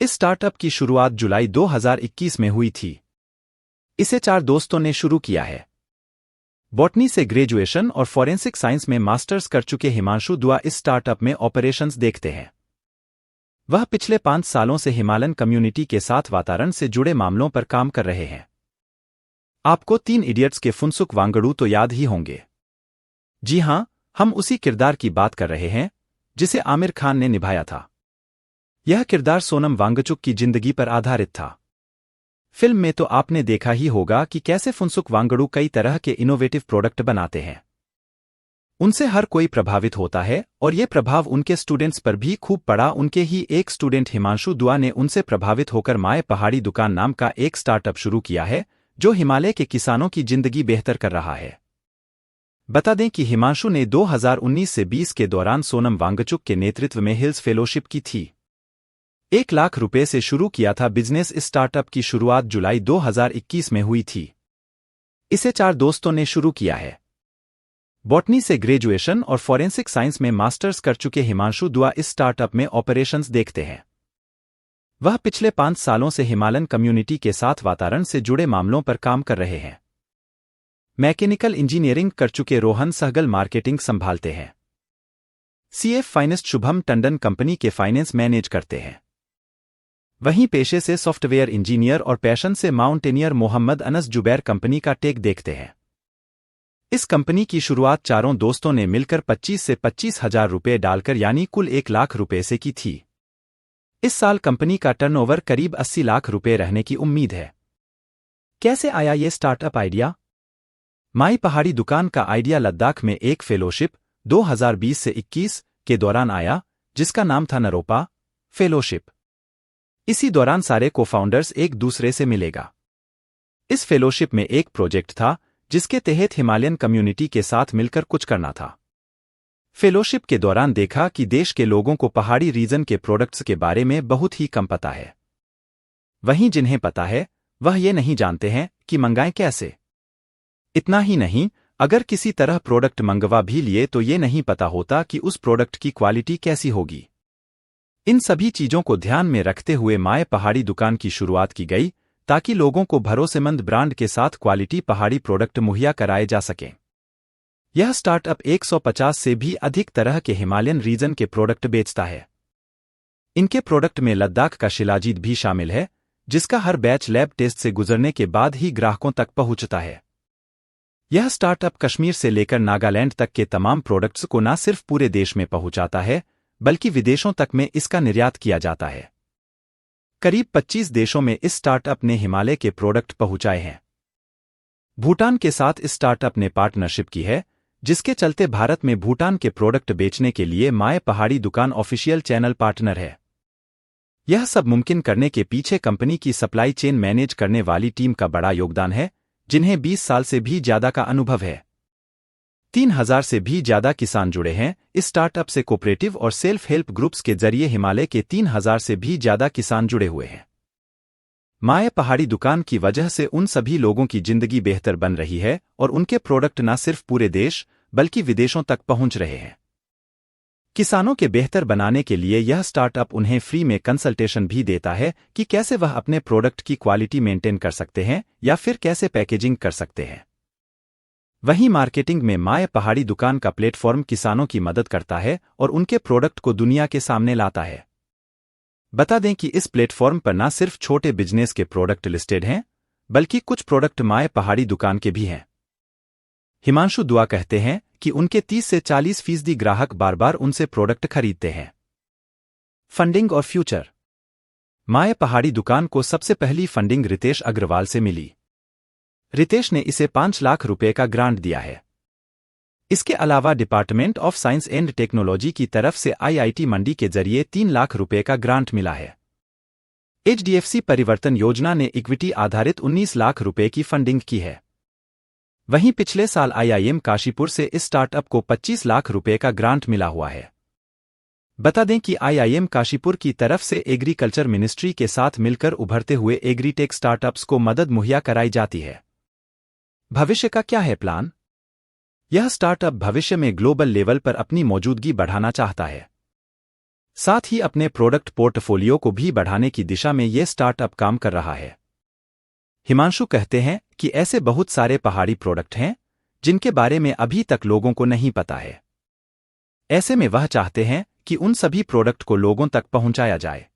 इस स्टार्टअप की शुरुआत जुलाई 2021 में हुई थी। इसे 4 दोस्तों ने शुरू किया है। बॉटनी से ग्रेजुएशन और फॉरेंसिक साइंस में मास्टर्स कर चुके हिमांशु दुआ इस स्टार्टअप में ऑपरेशंस देखते हैं। वह पिछले 5 सालों से हिमालयन कम्युनिटी के साथ वातावरण से जुड़े मामलों पर काम कर रहे हैं। आपको 3 इडियट्स के फुनसुक वांगडू तो याद ही होंगे। जी हां, हम उसी किरदार की बात कर रहे हैं जिसे आमिर खान ने निभाया था। यह किरदार सोनम वांगचुक की जिंदगी पर आधारित था। फिल्म में तो आपने देखा ही होगा कि कैसे फुनसुक वांगडू कई तरह के इनोवेटिव प्रोडक्ट बनाते हैं। उनसे हर कोई प्रभावित होता है और ये प्रभाव उनके स्टूडेंट्स पर भी खूब पड़ा। उनके ही एक स्टूडेंट हिमांशु दुआ ने उनसे प्रभावित होकर माए पहाड़ी दुकान नाम का एक स्टार्टअप शुरू किया है, जो हिमालय के किसानों की जिंदगी बेहतर कर रहा है। बता दें कि हिमांशु ने 2019 से 20 के दौरान सोनम वांगचुक के नेतृत्व में हिल्स फेलोशिप की थी। 1 लाख रुपए से शुरू किया था बिजनेस। इस स्टार्टअप की शुरुआत जुलाई 2021 में हुई थी। इसे 4 दोस्तों ने शुरू किया है। बॉटनी से ग्रेजुएशन और फॉरेंसिक साइंस में मास्टर्स कर चुके हिमांशु दुआ इस स्टार्टअप में ऑपरेशंस देखते हैं। वह पिछले 5 सालों से हिमालयन कम्युनिटी के साथ वातावरण से जुड़े मामलों पर काम कर रहे हैं। मैकेनिकल इंजीनियरिंग कर चुके रोहन सहगल मार्केटिंग संभालते हैं। CF finance Shubham Tandon company के फाइनेंस मैनेज करते हैं। वहीं पेशे से सॉफ्टवेयर इंजीनियर और पैशन से माउंटेनियर मोहम्मद अनस जुबैर कंपनी का टेक देखते हैं। इस कंपनी की शुरुआत चारों दोस्तों ने मिलकर 25 से 25,000 रुपये डालकर यानी कुल 1 लाख रुपए से की थी। इस साल कंपनी का टर्नओवर करीब 80 लाख रुपए रहने की उम्मीद है। कैसे आया ये स्टार्टअप आइडिया? माई पहाड़ी दुकान का आइडिया लद्दाख में एक फेलोशिप 2020 से 21 के दौरान आया, जिसका नाम था नरोपा फेलोशिप। इसी दौरान सारे को-फाउंडर्स एक दूसरे से मिलेगा। इस फेलोशिप में एक प्रोजेक्ट था जिसके तहत हिमालयन कम्युनिटी के साथ मिलकर कुछ करना था। फेलोशिप के दौरान देखा कि देश के लोगों को पहाड़ी रीजन के प्रोडक्ट्स के बारे में बहुत ही कम पता है। वहीं जिन्हें पता है वह ये नहीं जानते हैं कि मंगाएं कैसे। इतना ही नहीं, अगर किसी तरह प्रोडक्ट मंगवा भी लिए तो ये नहीं पता होता कि उस प्रोडक्ट की क्वालिटी कैसी होगी। इन सभी चीजों को ध्यान में रखते हुए माए पहाड़ी दुकान की शुरुआत की गई, ताकि लोगों को भरोसेमंद ब्रांड के साथ क्वालिटी पहाड़ी प्रोडक्ट मुहैया कराए जा सकें। यह स्टार्टअप 150 से भी अधिक तरह के हिमालयन रीजन के प्रोडक्ट बेचता है। इनके प्रोडक्ट में लद्दाख का शिलाजीत भी शामिल है, जिसका हर बैच लैब टेस्ट से गुजरने के बाद ही ग्राहकों तक पहुंचता है। यह स्टार्टअप कश्मीर से लेकर नागालैंड तक के तमाम प्रोडक्ट्स को न सिर्फ पूरे देश में पहुंचाता है, बल्कि विदेशों तक में इसका निर्यात किया जाता है। करीब 25 देशों में इस स्टार्टअप ने हिमालय के प्रोडक्ट पहुंचाए हैं। भूटान के साथ इस स्टार्टअप ने पार्टनरशिप की है, जिसके चलते भारत में भूटान के प्रोडक्ट बेचने के लिए माए पहाड़ी दुकान ऑफिशियल चैनल पार्टनर है। यह सब मुमकिन करने के पीछे कंपनी की सप्लाई चेन मैनेज करने वाली टीम का बड़ा योगदान है, जिन्हें 20 साल से भी ज्यादा का अनुभव है। 3000 से भी ज्यादा किसान जुड़े हैं। इस स्टार्टअप से कोऑपरेटिव और सेल्फ हेल्प ग्रुप्स के जरिए हिमालय के 3000 से भी ज्यादा किसान जुड़े हुए हैं। माए पहाड़ी दुकान की वजह से उन सभी लोगों की जिंदगी बेहतर बन रही है और उनके प्रोडक्ट न सिर्फ पूरे देश बल्कि विदेशों तक पहुंच रहे हैं। किसानों के बेहतर बनाने के लिए यह स्टार्टअप उन्हें फ्री में कंसल्टेशन भी देता है कि कैसे वह अपने प्रोडक्ट की क्वालिटी मेंटेन कर सकते हैं या फिर कैसे पैकेजिंग कर सकते हैं। वहीं मार्केटिंग में माए पहाड़ी दुकान का प्लेटफॉर्म किसानों की मदद करता है और उनके प्रोडक्ट को दुनिया के सामने लाता है। बता दें कि इस प्लेटफॉर्म पर न सिर्फ छोटे बिजनेस के प्रोडक्ट लिस्टेड हैं, बल्कि कुछ प्रोडक्ट माए पहाड़ी दुकान के भी हैं। हिमांशु दुआ कहते हैं कि उनके 30 से 40% ग्राहक बार बार उनसे प्रोडक्ट खरीदते हैं। फंडिंग और फ्यूचर। माए पहाड़ी दुकान को सबसे पहली फंडिंग रितेश अग्रवाल से मिली। रितेश ने इसे 5 लाख रुपए का ग्रांट दिया है। इसके अलावा department of science and technology की तरफ से आईआईटी मंडी के जरिए 3 लाख रुपए का ग्रांट मिला है। एचडीएफसी परिवर्तन योजना ने इक्विटी आधारित 19 लाख रुपए की फंडिंग की है। वहीं पिछले साल आईआईएम काशीपुर से इस स्टार्टअप को 25 लाख रुपए का ग्रांट मिला हुआ है। बता दें कि आईआईएम काशीपुर की तरफ से एग्रीकल्चर मिनिस्ट्री के साथ मिलकर उभरते हुए एग्रीटेक स्टार्टअप्स को मदद मुहैया कराई जाती है। भविष्य का क्या है प्लान? यह स्टार्टअप भविष्य में ग्लोबल लेवल पर अपनी मौजूदगी बढ़ाना चाहता है। साथ ही अपने प्रोडक्ट पोर्टफोलियो को भी बढ़ाने की दिशा में ये स्टार्टअप काम कर रहा है। हिमांशु कहते हैं कि ऐसे बहुत सारे पहाड़ी प्रोडक्ट हैं जिनके बारे में अभी तक लोगों को नहीं पता है। ऐसे में वह चाहते हैं कि उन सभी प्रोडक्ट को लोगों तक पहुंचाया जाए।